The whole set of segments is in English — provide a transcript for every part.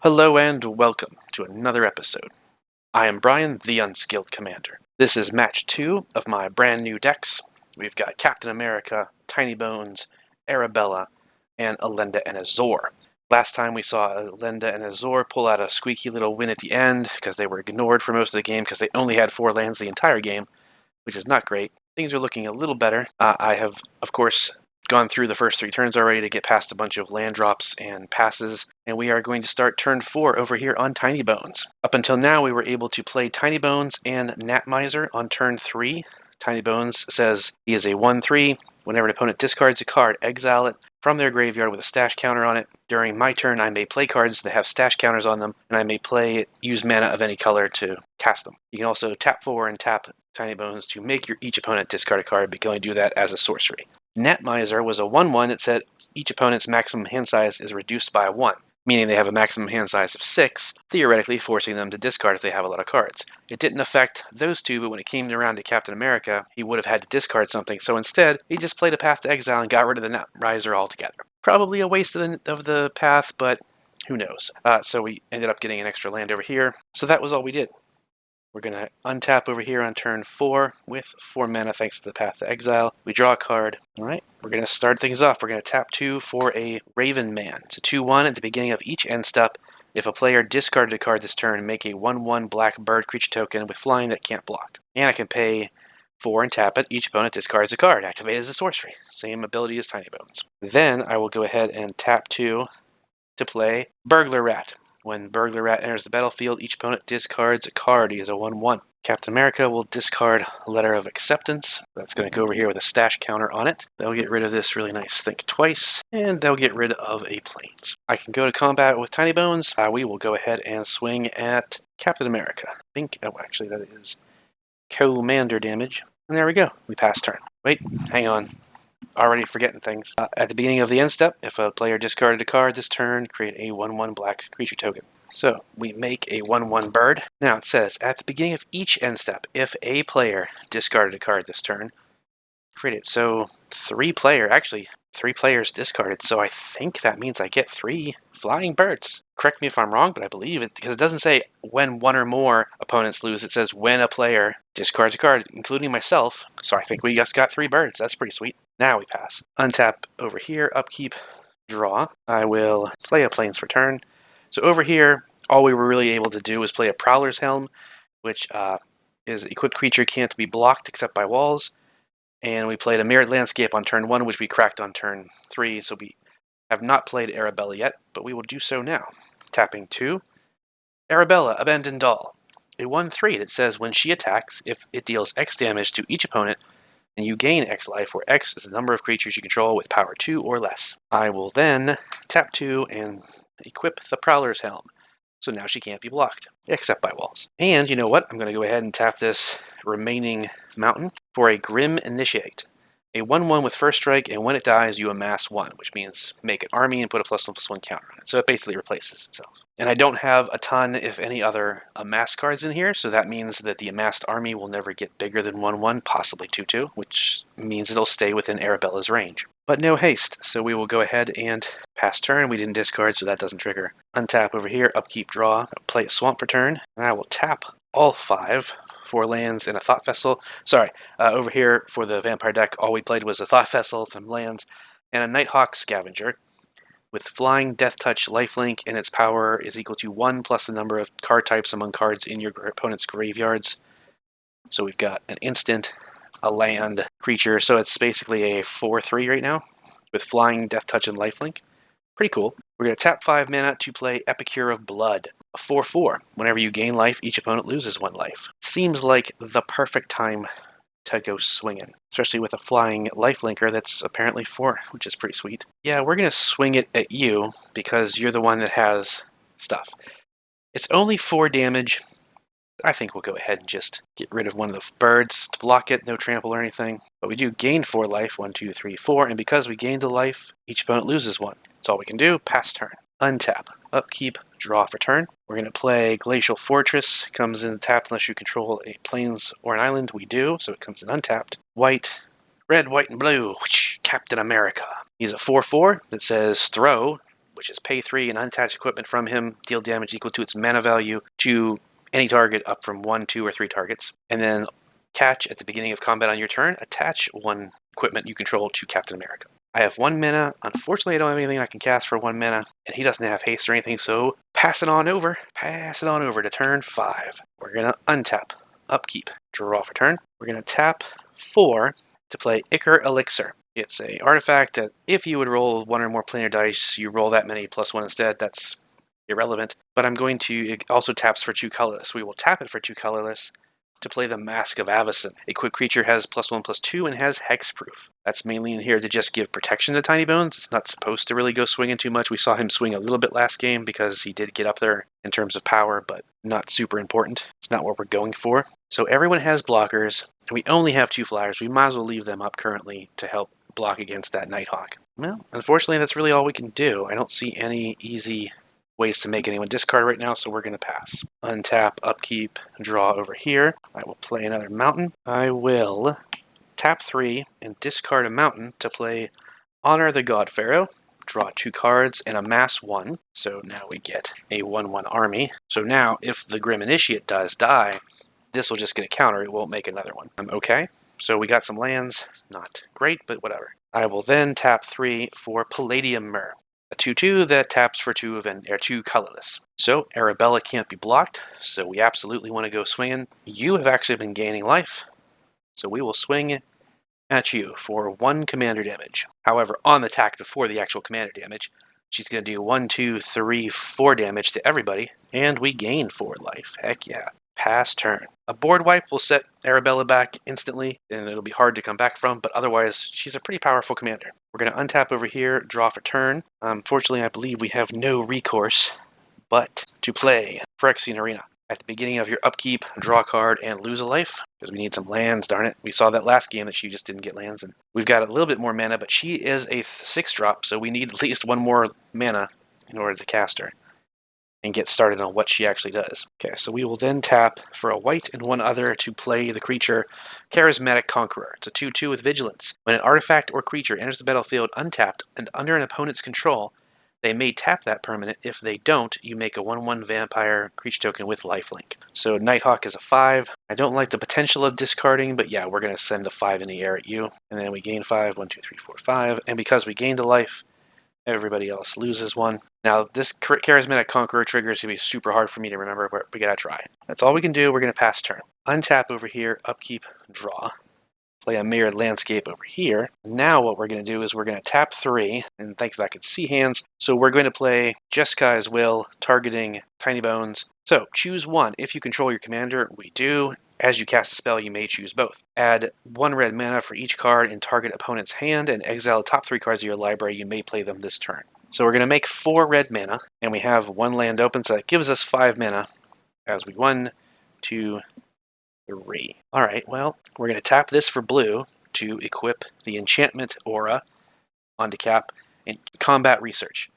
Hello and welcome to another episode. I am Brian, the Unskilled Commander. This is match 2 of my brand new decks. We've got Captain America, Tiny Bones, Arabella, and Alenda and Azor. Last time we saw Alenda and Azor pull out a squeaky little win at the end because they were ignored for most of the game because they only had 4 lands the entire game, which is not great. Things are looking a little better. I have, of course, gone through the first 3 turns already to get past a bunch of land drops and passes, and we are going to start turn 4 over here on Tiny Bones. Up until now, we were able to play Tiny Bones and Gnat Miser on turn 3. Tiny Bones says he is a 1/3. Whenever an opponent discards a card, exile it from their graveyard with a stash counter on it. During my turn, I may play cards that have stash counters on them, and I may use mana of any color to cast them. You can also tap 4 and tap Tiny Bones to make each opponent discard a card, but you can only do that as a sorcery. Gnat Miser was a 1/1 that said each opponent's maximum hand size is reduced by 1, meaning they have a maximum hand size of 6, theoretically forcing them to discard if they have a lot of cards. It didn't affect those two, but when it came around to Captain America, he would have had to discard something, so instead, he just played a Path to Exile and got rid of the Gnat Miser altogether. Probably a waste of the path, but who knows. So we ended up getting an extra land over here, so that was all we did. We're going to untap over here on turn 4 with 4 mana thanks to the Path to Exile. We draw a card. Alright, we're going to start things off. We're going to tap 2 for a Raven Man. It's a 2/1 at the beginning of each end step. If a player discarded a card this turn, make a 1/1 black bird creature token with flying that can't block. And I can pay 4 and tap it. Each opponent discards a card. Activate as a sorcery. Same ability as Tiny Bones. Then I will go ahead and tap 2 to play Burglar Rat. When Burglar Rat enters the battlefield, each opponent discards a card. He is a 1/1. Captain America will discard Letter of Acceptance. That's going to go over here with a stash counter on it. They'll get rid of this really nice Think Twice, and they'll get rid of a Plains. I can go to combat with Tiny Bones. We will go ahead and swing at Captain America. Actually, that is Commander damage. And there we go. We pass turn. Wait, hang on. Already forgetting things. At the beginning of the end step, if a player discarded a card this turn, create a 1/1 black creature token. So we make a 1/1 bird. Now it says, at the beginning of each end step, if a player discarded a card this turn, create it. So 3 players discarded, so I think that means I get 3 flying birds. Correct me if I'm wrong, but I believe it, because it doesn't say when 1 or more opponents lose. It says when a player discards a card, including myself. So I think we just got 3 birds. That's pretty sweet. Now we pass. Untap over here, upkeep, draw. I will play a Plains for turn. So over here, all we were really able to do was play a Prowler's Helm, which is equipped creature can't be blocked except by walls. And we played a Mirrored Landscape on turn 1, which we cracked on turn 3, so we have not played Arabella yet, but we will do so now. Tapping 2. Arabella, Abandoned Doll. A 1/3 that says when she attacks, if it deals X damage to each opponent, and you gain X life, where X is the number of creatures you control with power 2 or less. I will then tap 2 and equip the Prowler's Helm. So now she can't be blocked, except by walls. And you know what? I'm going to go ahead and tap this remaining mountain for a Grim Initiate. A 1/1 with first strike, and when it dies, you amass 1, which means make an army and put a +1/+1 counter on it. So it basically replaces itself. And I don't have a ton, if any, other amass cards in here, so that means that the amassed army will never get bigger than 1/1, possibly 2/2, which means it'll stay within Arabella's range. But no haste, so we will go ahead and pass turn. We didn't discard, so that doesn't trigger. Untap over here, upkeep, draw, play a swamp for turn, and I will tap all 5 for lands and a Thought Vessel. Sorry, over here for the Vampire deck, all we played was a Thought Vessel, some lands, and a Nighthawk Scavenger with flying, Death Touch, Lifelink, and its power is equal to 1 plus the number of card types among cards in your opponent's graveyards. So we've got an instant, a land, creature, so it's basically a 4/3 right now with flying, Death Touch, and Lifelink. Pretty cool. We're going to tap 5 mana to play Epicure of Blood, a 4/4. Whenever you gain life, each opponent loses 1 life. Seems like the perfect time to go swinging, especially with a flying lifelinker that's apparently 4, which is pretty sweet. Yeah, we're going to swing it at you because you're the one that has stuff. It's only 4 damage. I think we'll go ahead and just get rid of one of the birds to block it, no trample or anything. But we do gain 4 life, 1, 2, 3, 4, and because we gained a life, each opponent loses 1. That's all we can do. Pass turn. Untap. Upkeep. Draw for turn. We're going to play Glacial Fortress. Comes in tapped unless you control a plains or an island. We do, so it comes in untapped. White. Red, white, and blue. Captain America. He's a 4/4 that says throw which is pay 3 and unattach equipment from him, deal damage equal to its mana value to any target up from 1, 2, or 3 targets. And then catch at the beginning of combat on your turn, attach 1 equipment you control to Captain America. I have 1 mana. Unfortunately, I don't have anything I can cast for 1 mana, and he doesn't have haste or anything, so pass it on over. Pass it on over to turn 5. We're going to untap, upkeep, draw for turn. We're going to tap 4 to play Ichor Elixir. It's a artifact that if you would roll 1 or more planar dice, you roll that many plus 1 instead. That's irrelevant. But I'm going to, it also taps for 2 colorless. We will tap it for 2 colorless to play the Mask of Avacyn. A quick creature has +1/+2 and has hexproof. That's mainly in here to just give protection to Tiny Bones. It's not supposed to really go swinging too much. We saw him swing a little bit last game because he did get up there in terms of power, but not super important. It's not what we're going for. So everyone has blockers, and we only have 2 flyers. We might as well leave them up currently to help block against that Nighthawk. Well, unfortunately, that's really all we can do. I don't see any easy ways to make anyone discard right now, so we're going to pass. Untap, upkeep, draw over here. I will play another mountain. I will tap 3 and discard a mountain to play Honor the God Pharaoh. Draw 2 cards and amass 1. So now we get a 1/1 army. So now, if the Grim Initiate does die, this will just get a counter. It won't make another one. Okay, so we got some lands. Not great, but whatever. I will then tap 3 for Palladium Myrrh. A 2/2 that taps for 2 colorless. So Arabella can't be blocked, so we absolutely want to go swinging. You have actually been gaining life, so we will swing at you for 1 commander damage. However, on the attack before the actual commander damage, she's going to do 1, 2, 3, 4 damage to everybody, and we gain 4 life. Heck yeah. Pass turn. A board wipe will set Arabella back instantly, and it'll be hard to come back from, but otherwise, she's a pretty powerful commander. We're going to untap over here, draw for turn. Fortunately, I believe we have no recourse but to play Phyrexian Arena. At the beginning of your upkeep, draw a card and lose a life, because we need some lands, darn it. We saw that last game that she just didn't get lands, and we've got a little bit more mana, but she is a 6-drop, so we need at least 1 more mana in order to cast her and get started on what she actually does. Okay, so we will then tap for a white and 1 other to play the creature Charismatic Conqueror. It's a 2/2 with Vigilance. When an artifact or creature enters the battlefield untapped and under an opponent's control, they may tap that permanent. If they don't, you make a 1/1 vampire creature token with lifelink. So Nighthawk is a 5. I don't like the potential of discarding, but yeah, we're going to send the 5 in the air at you. And then we gain 5, 1, 2, 3, 4, 5. And because we gained a life, everybody else loses 1. Now, this Charismatic Conqueror trigger is going to be super hard for me to remember, but we got to try. That's all we can do. We're going to pass turn. Untap over here, upkeep, draw. Play a Mirrored Landscape over here. Now what we're going to do is we're going to tap 3, and thankfully I can see hands. So we're going to play Jeskai's Will, targeting Tiny Bones. So choose 1. If you control your commander, we do. As you cast a spell, you may choose both. Add 1 red mana for each card in target opponent's hand, and exile the top 3 cards of your library. You may play them this turn. So we're going to make 4 red mana, and we have 1 land open, so that gives us 5 mana as we 1, 2, 3. Alright, well, we're going to tap this for blue to equip the Enchantment Aura onto Cap and Combat Research.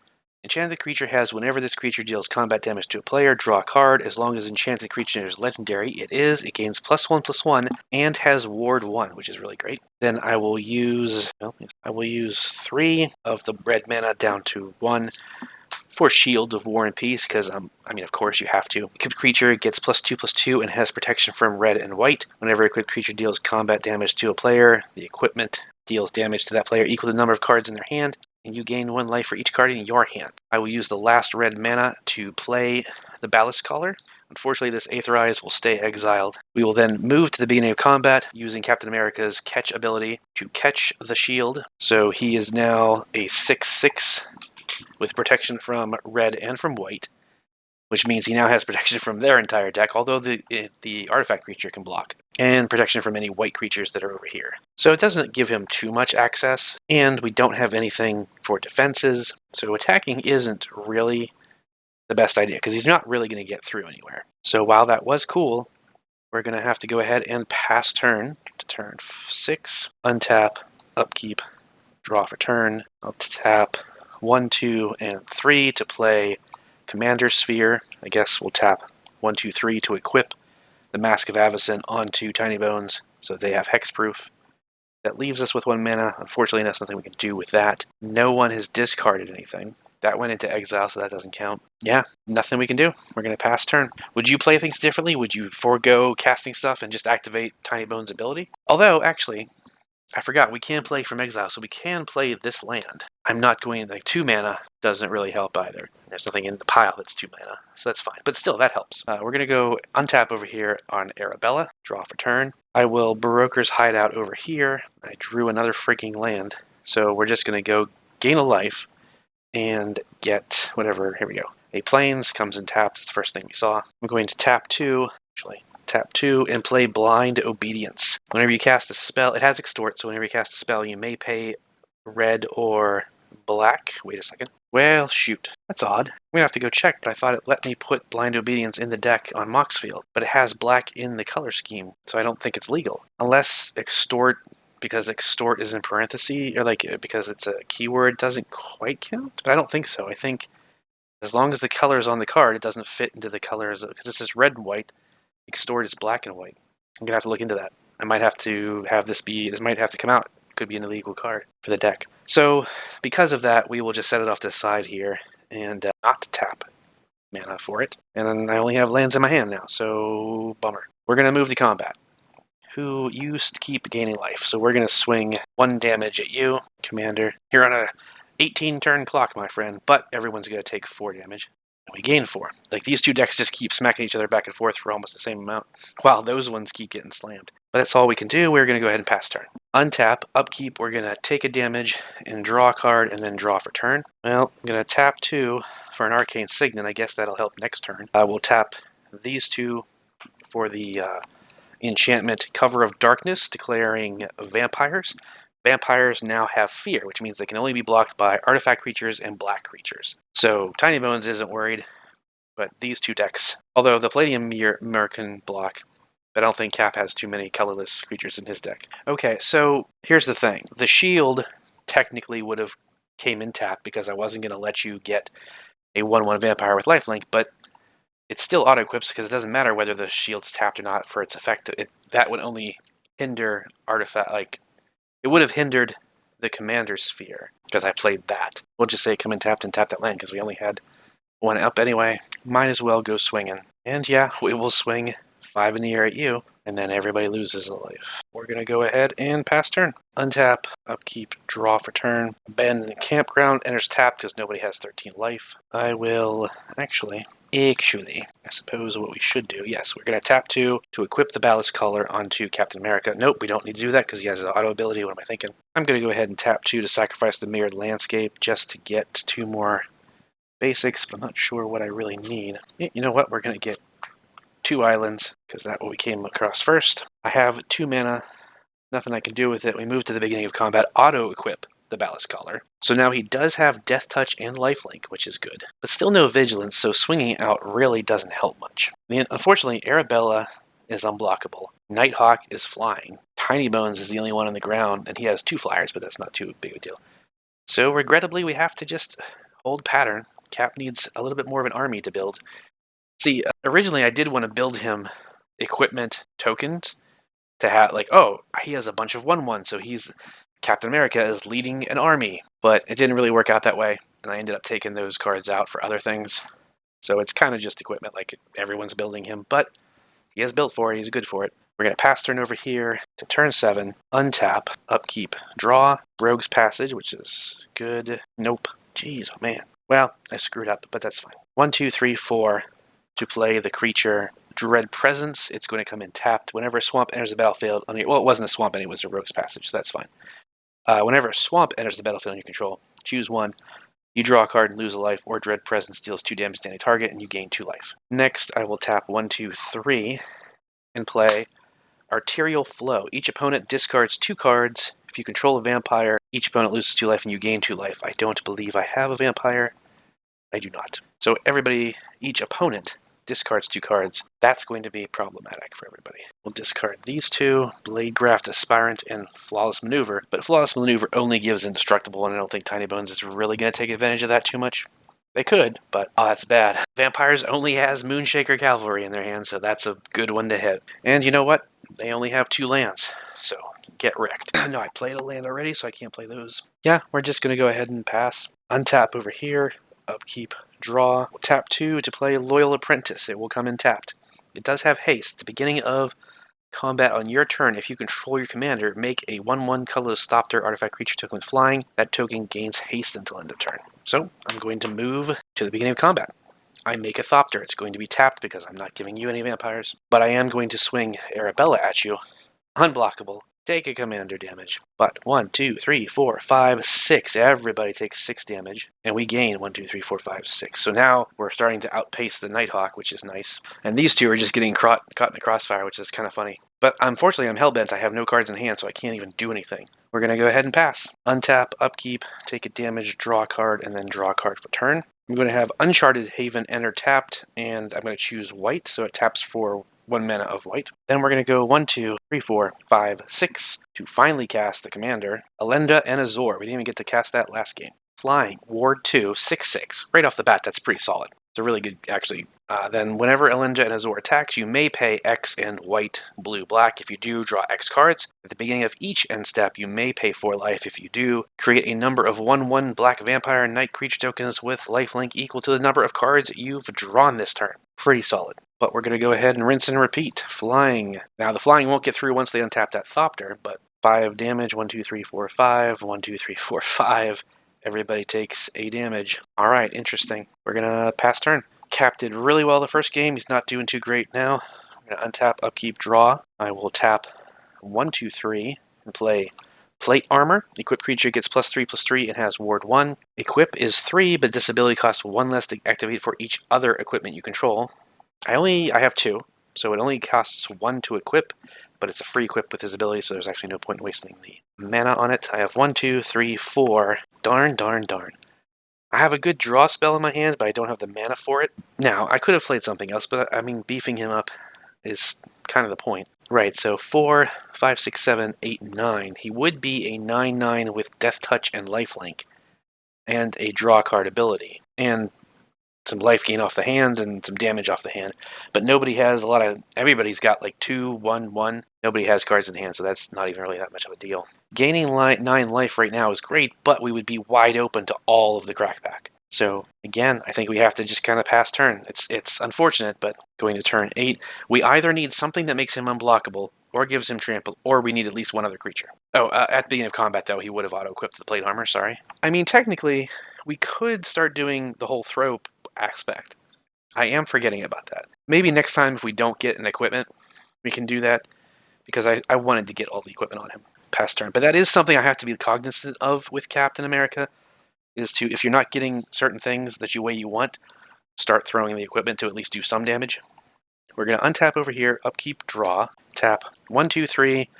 Enchanted creature has whenever this creature deals combat damage to a player, draw a card. As long as enchanted creature is legendary, it gains +1/+1 and has Ward 1, which is really great. Then I will use 3 of the red mana down to 1 for Shield of War and Peace, because of course you have to. Equipped creature gets +2/+2 and has protection from red and white. Whenever equipped creature deals combat damage to a player, the equipment deals damage to that player equal to the number of cards in their hand, and you gain 1 life for each card in your hand. I will use the last red mana to play the Ballast Caller. Unfortunately, this Aetherize will stay exiled. We will then move to the beginning of combat using Captain America's Catch ability to catch the shield. So he is now a 6/6 with protection from red and from white, which means he now has protection from their entire deck, although the artifact creature can block, and protection from any white creatures that are over here. So it doesn't give him too much access, and we don't have anything for defenses, so attacking isn't really the best idea, because he's not really going to get through anywhere. So while that was cool, we're going to have to go ahead and pass turn to turn 6, untap, upkeep, draw for turn. I'll tap 1, 2, and 3 to play Commander Sphere. I guess we'll tap 1, 2, 3 to equip the Mask of Avacyn onto Tiny Bones, so they have hexproof. That leaves us with 1 mana. Unfortunately, that's nothing we can do with that. No one has discarded anything. That went into exile, so that doesn't count. Yeah, nothing we can do. We're going to pass turn. Would you play things differently? Would you forego casting stuff and just activate Tiny Bones' ability? Although, actually, I forgot, we can play from exile, so we can play this land. I'm not going, like, 2 mana doesn't really help either. There's nothing in the pile that's 2 mana, so that's fine. But still, that helps. We're going to go untap over here on Arabella, draw for turn. I will Baroker's Hideout over here. I drew another freaking land, so we're just going to go gain a life and get whatever. Here we go. A Plains comes and taps. It's the first thing we saw. I'm going to tap 2, actually. Tap 2 and play Blind Obedience. Whenever you cast a spell, it has Extort, so whenever you cast a spell, you may pay red or black. Wait a second. Well, shoot. That's odd. We're going to have to go check, but I thought it let me put Blind Obedience in the deck on Moxfield. But it has black in the color scheme, so I don't think it's legal. Unless Extort, because Extort is in parentheses, or like because it's a keyword, doesn't quite count. But I don't think so. I think as long as the color is on the card, it doesn't fit into the colors, because this is red and white. Extort is black and white. I'm gonna have to look into that. I might have to have this might have to come out. It could be an illegal card for the deck. So because of that, we will just set it off to the side here and not tap mana for it. And then I only have lands in my hand now, so bummer. We're gonna move to combat. Who used to keep gaining life. So we're gonna swing 1 damage at you, Commander. You're on a 18 turn clock, my friend, but everyone's gonna take 4 damage. We gain 4. Like, these 2 decks just keep smacking each other back and forth for almost the same amount, while those ones keep getting slammed. But that's all we can do. We're going to go ahead and pass turn. Untap, upkeep, we're going to take a damage and draw a card and then draw for turn. Well, I'm going to tap 2 for an Arcane Signet. I guess that'll help next turn. I will tap these 2 for the enchantment Cover of Darkness, declaring vampires. Vampires now have fear, which means they can only be blocked by artifact creatures and black creatures. So Tiny Bones isn't worried, but these 2 decks, although the Palladium Mirror can block, but I don't think Cap has too many colorless creatures in his deck. Okay, so here's the thing. The shield technically would have came in tap because I wasn't going to let you get a 1/1 vampire with lifelink, but it still auto-equips because it doesn't matter whether the shield's tapped or not for its effect. That would only hinder artifact, like, it would have hindered the Commander's Sphere, because I played that. We'll just say come and tap that land, because we only had 1 up anyway. Might as well go swinging. And yeah, we will swing 5 in the air at you, and then everybody loses a life. We're going to go ahead and pass turn. Untap, upkeep, draw for turn. Abandon the campground, enters tap because nobody has 13 life. I will actually, I suppose what we should do, yes, we're going to tap 2 to equip the Ballast Collar onto Captain America. Nope, we don't need to do that because he has an auto ability. What am I thinking? I'm going to go ahead and tap 2 to sacrifice the Mirrored Landscape just to get 2 more basics, but I'm not sure what I really need. You know what? We're going to get 2 islands because that's what we came across first. I have 2 mana. Nothing I can do with it. We move to the beginning of combat, auto-equip the Ballast Collar. So now he does have Death Touch and Lifelink, which is good. But still no Vigilance, so swinging out really doesn't help much. Unfortunately, Arabella is unblockable. Nighthawk is flying. Tiny Bones is the only one on the ground, and he has 2 flyers, but that's not too big a deal. So regrettably, we have to just hold pattern. Cap needs a little bit more of an army to build. See, originally I did want to build him equipment tokens to have, like, oh, he has a bunch of 1/1, so Captain America is leading an army. But it didn't really work out that way, and I ended up taking those cards out for other things. So it's kind of just equipment, like everyone's building him, but he is built for it, he's good for it. We're going to pass turn over here to turn 7, untap, upkeep, draw, Rogue's Passage, which is good. Nope. Jeez, oh man. Well, I screwed up, but that's fine. 1, 2, 3, 4 to play the creature Dread Presence. It's going to come in tapped. Whenever a swamp enters the battlefield, well, it wasn't a swamp, and it was a Rogue's Passage, so that's fine. Whenever a swamp enters the battlefield in your control, choose 1. You draw a card and lose a life, or Dread Presence deals 2 damage to any target, and you gain 2 life. Next, I will tap 1, 2, 3 and play Arterial Flow. Each opponent discards 2 cards. If you control a vampire, each opponent loses 2 life and you gain 2 life. I don't believe I have a vampire. I do not. So each opponent discards 2 cards. That's going to be problematic for everybody. We'll discard these 2, Blade Graft, Aspirant, and Flawless Maneuver. But Flawless Maneuver only gives Indestructible, and I don't think Tiny Bones is really going to take advantage of that too much. They could, but oh, that's bad. Vampires only has Moonshaker Cavalry in their hands, so that's a good one to hit. And you know what? They only have 2 lands, so get wrecked. No, I played a land already, so I can't play those. Yeah, we're just going to go ahead and pass. Untap over here. upkeep, draw. Tap 2 to play Loyal Apprentice. It will come in tapped. It does have haste. At the beginning of combat on your turn, if you control your commander, make a 1/1 colorless Thopter artifact creature token with flying. That token gains haste until end of turn. So I'm going to move to the beginning of combat. I make a Thopter. It's going to be tapped because I'm not giving you any vampires, but I am going to swing Arabella at you. Unblockable. Take a commander damage. But 1, 2, 3, 4, 5, 6. Everybody takes 6 damage. And we gain 1, 2, 3, 4, 5, 6. So now we're starting to outpace the Nighthawk, which is nice. And these two are just getting caught in a crossfire, which is kind of funny. But unfortunately, I'm hellbent. I have no cards in hand, so I can't even do anything. We're going to go ahead and pass. Untap, upkeep, take a damage, draw a card, and then draw a card for turn. I'm going to have Uncharted Haven enter tapped, and I'm going to choose white, so it taps for 1 mana of white. Then we're going to go 1, 2, 3, 4, 5, 6 to finally cast the commander, Elenda and Azor. We didn't even get to cast that last game. Flying, Ward 2, 6/6. Right off the bat, that's pretty solid. It's a really good, actually. Then whenever Elenda and Azor attacks, you may pay X and white, blue, black. If you do, draw X cards. At the beginning of each end step, you may pay 4 life. If you do, create a number of 1/1 black vampire and night creature tokens with lifelink equal to the number of cards you've drawn this turn. Pretty solid. But we're going to go ahead and rinse and repeat. Flying. Now, the flying won't get through once they untap that Thopter, but 5 damage, 1, 2, 3, 4, 5, 1, 2, 3, 4, 5. Everybody takes a damage. All right, interesting. We're going to pass turn. Cap did really well the first game. He's not doing too great now. I'm going to untap, upkeep, draw. I will tap 1, 2, 3 and play Plate Armor. Equip creature gets +3/+3 and has Ward 1. Equip is 3, but this ability costs 1 less to activate for each other equipment you control. I have 2, so it only costs 1 to equip, but it's a free equip with his ability, so there's actually no point in wasting the mana on it. I have 1, 2, 3, 4. Darn. I have a good draw spell in my hands, but I don't have the mana for it. Now, I could have played something else, but I mean, beefing him up is kind of the point. Right, so 4, 5, 6, 7, 8, 9. He would be a 9/9 with Death Touch and Lifelink, and a draw card ability, and some life gain off the hand and some damage off the hand. But nobody has everybody's got like 2, 1, 1. Nobody has cards in hand, so that's not even really that much of a deal. Gaining 9 life right now is great, but we would be wide open to all of the crackback. So again, I think we have to just kind of pass turn. It's unfortunate, but going to turn 8, we either need something that makes him unblockable, or gives him trample, or we need at least one other creature. Oh, at the beginning of combat, though, he would have auto-equipped the plate armor, sorry. I mean, technically, we could start doing the whole throw aspect. I am forgetting about that. Maybe next time, if we don't get an equipment, we can do that, because I wanted to get all the equipment on him past turn. But that is something I have to be cognizant of with Captain America, is to, if you're not getting certain things that way you want, start throwing the equipment to at least do some damage. We're going to untap over here, upkeep, draw, tap 1, 2, 3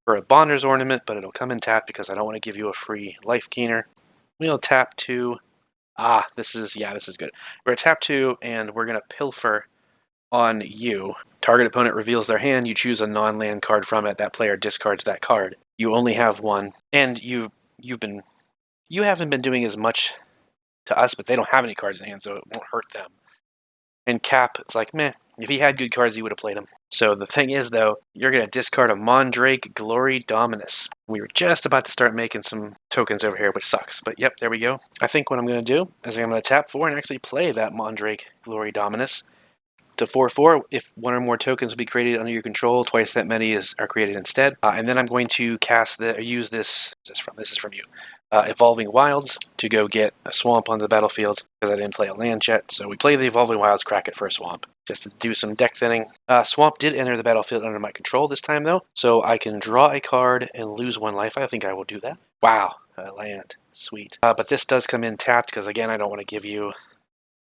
for a Bonder's Ornament, but it'll come in tap because I don't want to give you a free life gainer. We'll tap 2. This is good. We're going to tap 2, and we're going to pilfer on you. Target opponent reveals their hand. You choose a non-land card from it. That player discards that card. You only have 1, and you haven't been doing as much to us, but they don't have any cards in hand, so it won't hurt them. And Cap, it's like, meh. If he had good cards, he would have played them. So the thing is, though, you're going to discard a Mondrake Glory Dominus. We were just about to start making some tokens over here, which sucks. But yep, there we go. I think what I'm going to do is I'm going to tap 4 and actually play that Mondrake Glory Dominus to 4/4. If 1 or more tokens will be created under your control, twice that many are created instead. And then I'm going to use this. This is from you. Evolving Wilds to go get a swamp on the battlefield because I didn't play a land yet. So we play the Evolving Wilds, crack it for a swamp just to do some deck thinning. Swamp did enter the battlefield under my control this time though, so I can draw a card and lose 1 life. I think I will do that. Wow, land. Sweet. But this does come in tapped because again, I don't want to give you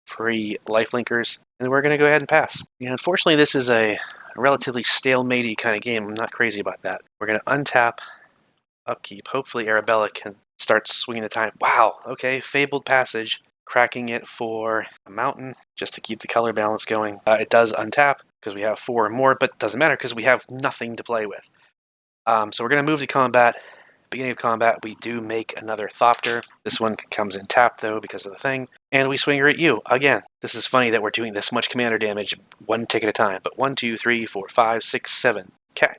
free life linkers. And we're going to go ahead and pass. Yeah, unfortunately, this is a relatively stalematey kind of game. I'm not crazy about that. We're going to untap, upkeep. Hopefully Arabella can start swinging the time. Wow, okay, Fabled Passage, cracking it for a mountain just to keep the color balance going. It does untap because we have 4 or more, but it doesn't matter because we have nothing to play with. So we're going to move to combat. Beginning of combat, we do make another Thopter. This one comes in tap, though, because of the thing. And we swing her at you. Again, this is funny that we're doing this much commander damage 1 tick at a time. But 1, 2, 3, 4, 5, 6, 7. Okay.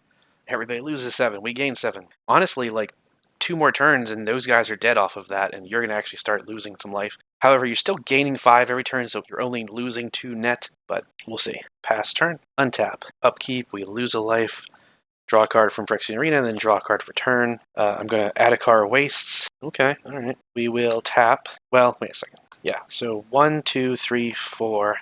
Everybody loses 7. We gain 7. Honestly, like, 2 more turns and those guys are dead off of that, and you're going to actually start losing some life. However, you're still gaining 5 every turn, so you're only losing 2 net, but we'll see. Pass turn, untap, upkeep, we lose a life, draw a card from Phyrexian Arena, and then draw a card for turn. I'm going to add a card wastes. Okay, alright. We will tap, well, wait a second. Yeah, so 1, 2, 3, 4,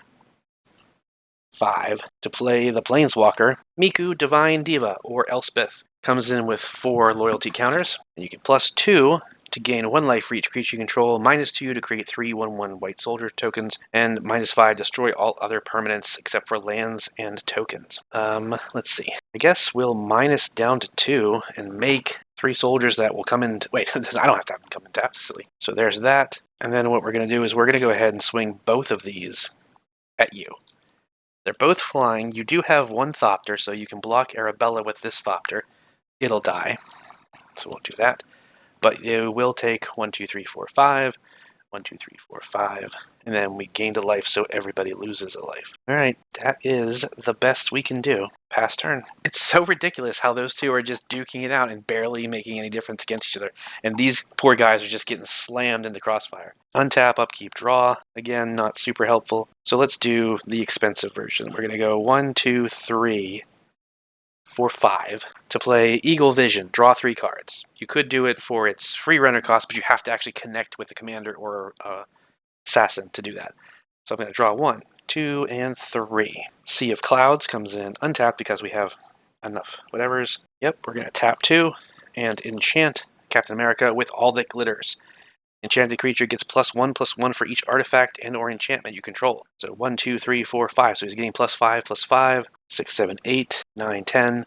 5 to play the Planeswalker, Miku, Divine Diva, or Elspeth. Comes in with 4 loyalty counters, and you get +2 to gain 1 life for each creature you control, -2 to create 3 1/1 white soldier tokens, and -5 destroy all other permanents except for lands and tokens. Let's see. I guess we'll minus down to 2 and make 3 soldiers that will come in. Wait, I don't have to have them come in tapped, silly. So there's that. And then what we're going to do is we're going to go ahead and swing both of these at you. They're both flying. You do have 1 Thopter, so you can block Arabella with this Thopter. It'll die, so we'll do that. But it will take 1, 2, 3, 4, 5. 1, 2, 3, 4, 5. And then we gained a life, so everybody loses a life. Alright, that is the best we can do. Pass turn. It's so ridiculous how those two are just duking it out and barely making any difference against each other. And these poor guys are just getting slammed into crossfire. Untap, upkeep, draw. Again, not super helpful. So let's do the expensive version. We're going to go 1, 2, 3, 4, 5 to play Eagle Vision. Draw 3 cards. You could do it for its free runner cost, but you have to actually connect with the commander or assassin to do that. So I'm going to draw 1, 2, and 3. Sea of Clouds comes in untapped because we have enough whatevers. Yep, we're going to tap 2 and enchant Captain America with all that glitters. Enchanted creature gets +1/+1 for each artifact and or enchantment you control. So 1, 2, 3, 4, 5. So he's getting +5/+5, 6, 7, 8, 9, 10,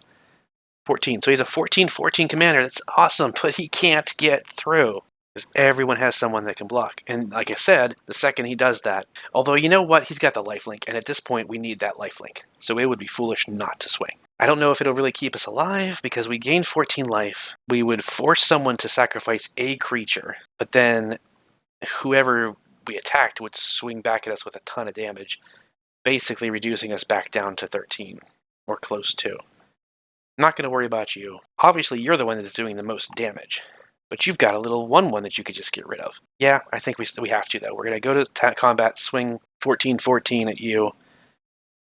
14. So he's a 14/14 commander. That's awesome, but he can't get through because everyone has someone that can block. And like I said, the second he does that, although you know what? He's got the lifelink, and at this point we need that lifelink. So it would be foolish not to swing. I don't know if it'll really keep us alive because we gained 14 life. We would force someone to sacrifice a creature, but then whoever we attacked would swing back at us with a ton of damage, basically reducing us back down to 13, or close to. I'm not going to worry about you. Obviously, you're the one that's doing the most damage, but you've got a little 1/1 that you could just get rid of. Yeah, I think we have to, though. We're going to go to combat, swing 14/14 at you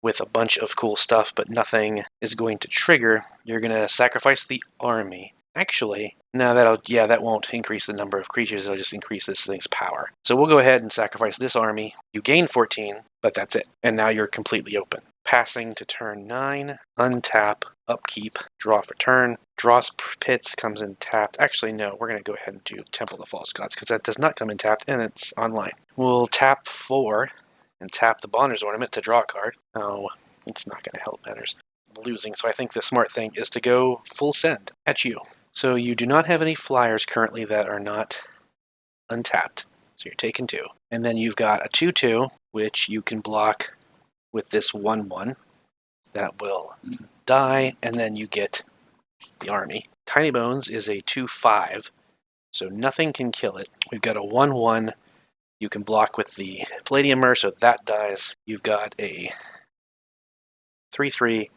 with a bunch of cool stuff, but nothing is going to trigger. You're going to sacrifice the army. Actually, no, that won't increase the number of creatures. It'll just increase this thing's power. So we'll go ahead and sacrifice this army. You gain 14, but that's it. And now you're completely open. Passing to turn 9, untap, upkeep, draw for turn. Draws Pits comes in tapped. Actually, no, we're going to go ahead and do Temple of the False Gods because that does not come in tapped and it's online. We'll tap 4 and tap the Bonner's Ornament to draw a card. Oh, it's not going to help matters. Losing, so I think the smart thing is to go full send at you. So you do not have any flyers currently that are not untapped. So you're taking 2. And then you've got a 2/2, which you can block with this 1/1. That will die, and then you get the army. Tiny Bones is a 2/5, so nothing can kill it. We've got a 1/1. You can block with the Palladiumer, so that dies. You've got a 3/3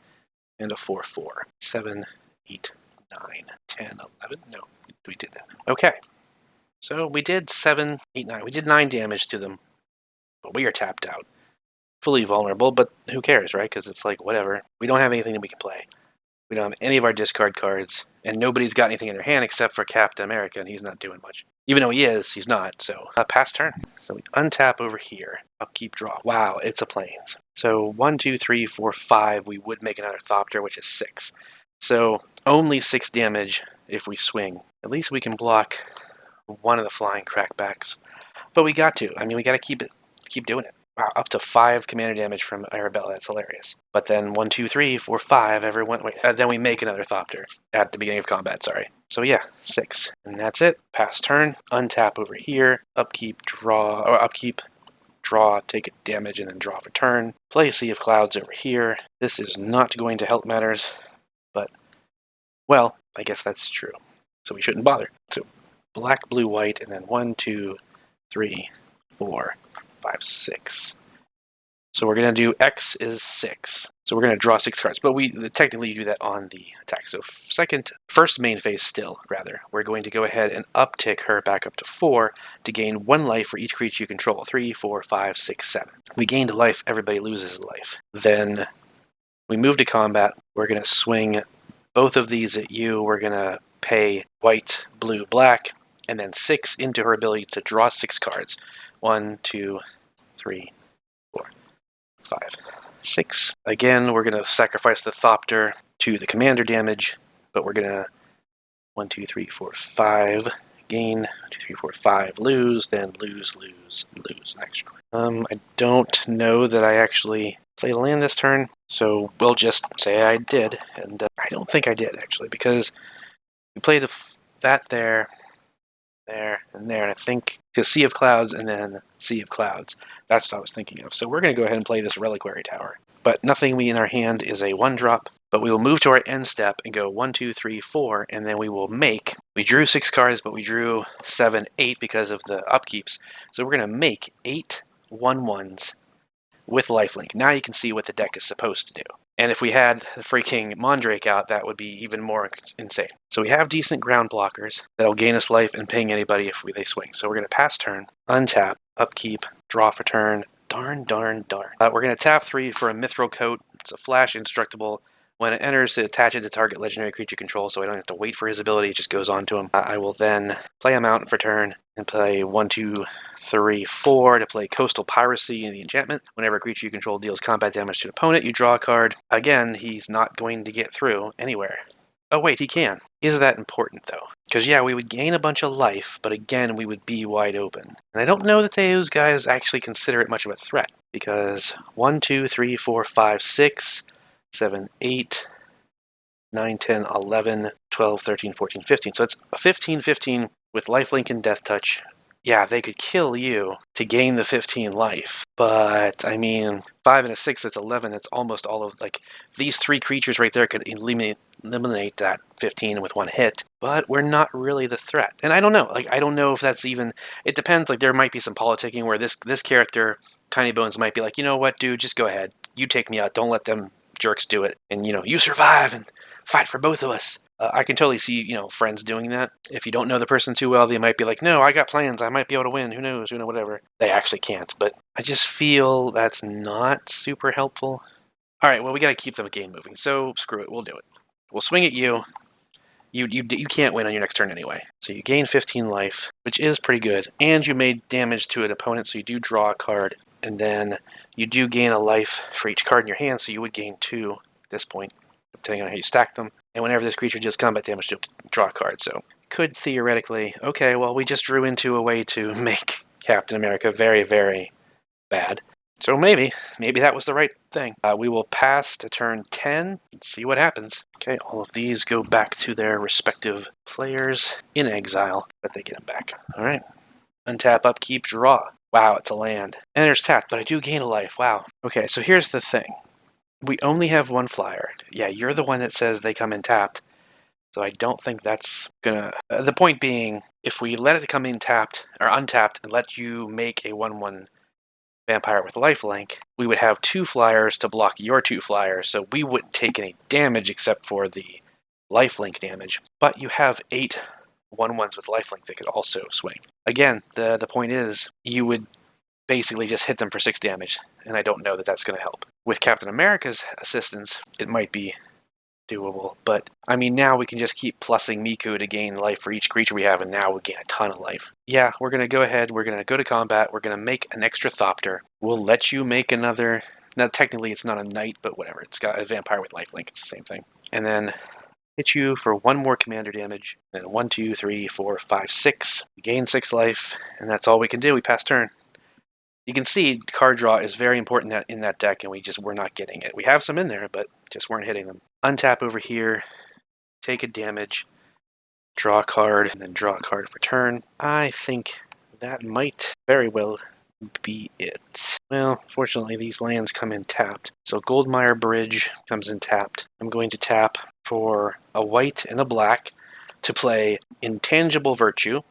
and a 4/4. 7, 8, 9, 10, 11. No, we did that. Okay. So we did 7, 8, 9. We did 9 damage to them, but we are tapped out. Fully vulnerable, but who cares, right? Because it's like, whatever. We don't have anything that we can play. We don't have any of our discard cards, and nobody's got anything in their hand except for Captain America, and he's not doing much. Even though he is, he's not, so pass turn. So we untap over here. Upkeep, draw. Wow, it's a plains. So 1, 2, 3, 4, 5, we would make another Thopter, which is 6. So only 6 damage if we swing. At least we can block one of the flying crackbacks. But we got to. I mean, we got to keep doing it. Wow, up to 5 commander damage from Arabella. That's hilarious. But then 1, 2, 3, 4, 5, everyone. Wait, then we make another Thopter at the beginning of combat, sorry. So yeah, 6. And that's it. Pass turn. Untap over here. Upkeep, draw. Or upkeep, draw, take a damage, and then draw for turn. Play Sea of Clouds over here. This is not going to help matters. But, well, I guess that's true. So we shouldn't bother. So black, blue, white, and then 1, 2, 3, 4, 5, 6. So we're going to do X is 6. So we're going to draw 6 cards, but we technically do that on the attack. So first main phase still, rather. We're going to go ahead and uptick her back up to 4 to gain 1 life for each creature you control. 3, 4, 5, 6, 7. We gained a life, everybody loses a life. Then we move to combat. We're going to swing both of these at you. We're going to pay white, blue, black, and then 6 into her ability to draw 6 cards. 1, 2, 3, 4, 5, 6. Again, we're going to sacrifice the Thopter to the commander damage, but we're going to 1, 2, 3, 4, 5 gain, 1, 2, 3, 4, 5 lose, then lose an extra. I don't know that I actually played a land this turn, so we'll just say I did, and I don't think I did actually, because we played that there, and there, and I think because Sea of Clouds and then Sea of Clouds. That's what I was thinking of. So we're going to go ahead and play this Reliquary Tower. But nothing in our hand is a 1-drop, but we will move to our end step and go 1, 2, 3, 4, and then we will make. We drew 6 cards, but we drew 7, 8 because of the upkeeps. So we're going to make 8 1/1s with lifelink. Now you can see what the deck is supposed to do. And if we had the freaking Mondrake out, that would be even more insane. So we have decent ground blockers that'll gain us life and ping anybody if they swing. So we're going to pass turn, untap, upkeep, draw for turn. Darn. We're going to tap 3 for a Mithril Coat. It's a flash indestructible. When it enters, it attaches to target legendary creature control, so I don't have to wait for his ability. It just goes on to him. I will then play a mountain for turn and play 1, 2, 3, 4 to play Coastal Piracy in the enchantment. Whenever a creature you control deals combat damage to an opponent, you draw a card. Again, he's not going to get through anywhere. Oh wait, he can. Is that important though? Because yeah, we would gain a bunch of life, but again, we would be wide open. And I don't know that those guys actually consider it much of a threat, because 1, 2, 3, 4, 5, 6, 7, 8, 9, 10, 11, 12, 13, 14, 15. So it's a 15-15 with lifelink and death touch. Yeah, they could kill you to gain the 15 life. But, I mean, 5 and a 6, that's 11. That's almost all of, like, these 3 creatures right there could eliminate that 15 with 1 hit. But we're not really the threat. And I don't know. Like, I don't know if that's even... It depends. Like, there might be some politicking where this character, Tiny Bones, might be like, you know what, dude, just go ahead. You take me out. Don't let them jerks do it. And, you survive and fight for both of us. I can totally see, friends doing that. If you don't know the person too well, they might be like, no, I got plans. I might be able to win. Who knows? Whatever. They actually can't. But I just feel that's not super helpful. All right, well, we got to keep the game moving. So screw it. We'll do it. We'll swing at you. You can't win on your next turn anyway. So you gain 15 life, which is pretty good. And you made damage to an opponent, so you do draw a card. And then you do gain a life for each card in your hand, so you would gain 2 at this point, depending on how you stack them. And whenever this creature deals combat damage, you'll draw a card. So could theoretically, okay, well, we just drew into a way to make Captain America very, very bad. So maybe that was the right thing. We will pass to turn 10 and see what happens. Okay, all of these go back to their respective players in exile, but they get them back. All right. Untap, upkeep, draw. Wow, it's a land. Enters tapped, but I do gain a life. Wow. Okay, so here's the thing. We only have 1 flyer. Yeah, you're the one that says they come in tapped. So I don't think that's gonna... the point being, if we let it come in tapped, or untapped, and let you make a 1/1 vampire with lifelink, we would have 2 flyers to block your 2 flyers, so we wouldn't take any damage except for the lifelink damage. But you have 8 1/1s with lifelink that could also swing. Again, the point is, you would basically just hit them for 6 damage, and I don't know that that's going to help. With Captain America's assistance, it might be doable, but I mean, now we can just keep plussing Miku to gain life for each creature we have, and now we gain a ton of life. Yeah, we're going to go ahead, we're going to go to combat, we're going to make an extra Thopter. We'll let you make another... Now, technically, it's not a knight, but whatever. It's got a vampire with lifelink. It's the same thing. And then hit you for 1 more commander damage. And 1, 2, 3, 4, 5, 6. We gain 6 life, and that's all we can do. We pass turn. You can see card draw is very important in that deck, and we're not getting it. We have some in there, but just weren't hitting them. Untap over here, take a damage, draw a card, and then draw a card for turn. I think that might very well be it. Well, fortunately, these lands come in tapped. So Goldmire Bridge comes in tapped. I'm going to tap for a white and a black to play Intangible Virtue.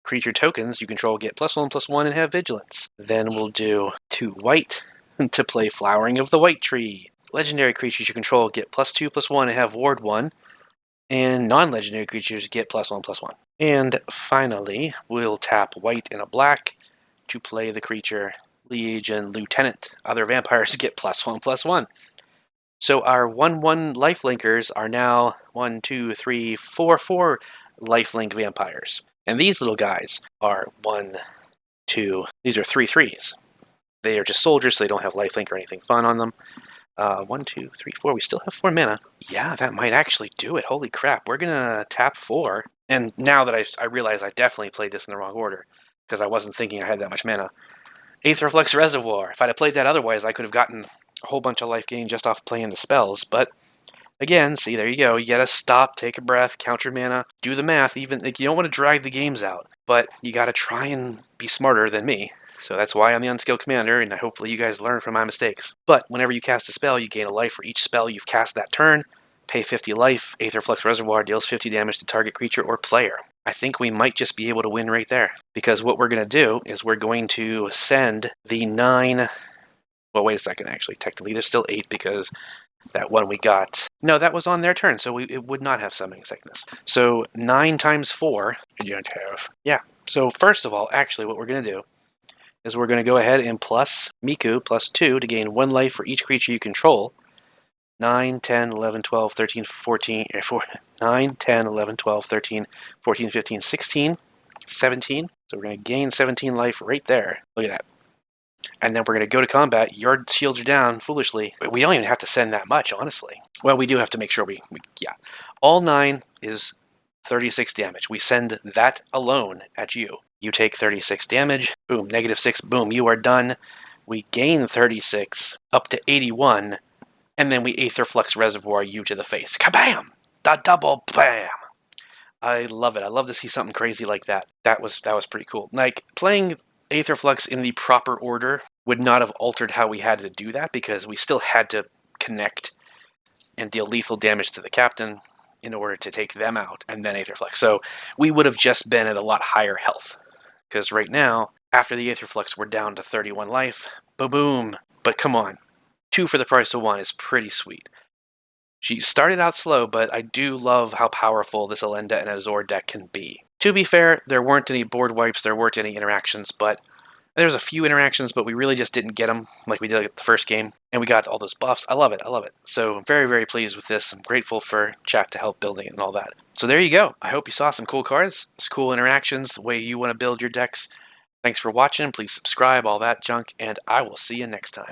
Creature tokens you control get +1/+1 and have vigilance. Then we'll do 2 white to play Flowering of the White Tree. legendary creatures you control get +2/+1 and have ward 1, and non-legendary creatures get +1/+1. And finally, we'll tap white and a black to play the creature Liege and Lieutenant. Other vampires get +1/+1. So our 1/1 lifelinkers are now 1, 2, 3, 4 lifelink vampires. And these little guys are 1, 2, these are 3/3s. They are just soldiers, so they don't have lifelink or anything fun on them. 1, 2, 3, 4. We still have 4 mana. Yeah, that might actually do it. Holy crap. We're going to tap 4. And now that I realize I definitely played this in the wrong order, because I wasn't thinking I had that much mana. Aetherflux Reservoir. If I'd have played that otherwise, I could have gotten a whole bunch of life gain just off playing the spells. But again, see, there you go. You gotta stop, take a breath, count your mana, do the math. Even like, you don't want to drag the games out, but you gotta try and be smarter than me. So that's why I'm the Unskilled Commander, and hopefully you guys learn from my mistakes. But whenever you cast a spell, you gain a life for each spell you've cast that turn. Pay 50 life. Aetherflux Reservoir deals 50 damage to target creature or player. I think we might just be able to win right there. Because what we're going to do is we're going to send the 9... Well, wait a second, actually. Technically, there's still 8 because that one we got... No, that was on their turn, so it would not have Summoning Sickness. So 9 times 4... You don't have... Yeah. So first of all, actually, what we're going to do is we're going to go ahead and plus Miku +2 to gain 1 life for each creature you control. 9, 10, 11, 12, 13, 14, 9, 10, 11, 12, 13, 14, 15, 16, 17. So we're going to gain 17 life right there. Look at that. And then we're going to go to combat. Your shields are down, foolishly. But we don't even have to send that much, honestly. Well, we do have to make sure yeah. All 9 is 36 damage. We send that alone at you. You take 36 damage. Boom, -6. Boom, you are done. We gain 36 up to 81. And then we Aetherflux Reservoir you to the face. Kabam! Da double bam! I love it. I love to see something crazy like that. That was pretty cool. Like, playing Aetherflux in the proper order would not have altered how we had to do that, because we still had to connect and deal lethal damage to the captain in order to take them out, and then Aetherflux. So we would have just been at a lot higher health. Because right now, after the Aetherflux, we're down to 31 life. Boom! But come on. 2 for the price of 1 is pretty sweet. She started out slow, but I do love how powerful this Elenda and Azor deck can be. To be fair, there weren't any board wipes, there weren't any interactions, but there was a few interactions, but we really just didn't get them like we did at the first game, and we got all those buffs. I love it, I love it. So I'm very, very pleased with this. I'm grateful for chat to help building it and all that. So there you go. I hope you saw some cool cards, some cool interactions, the way you want to build your decks. Thanks for watching. Please subscribe, all that junk, and I will see you next time.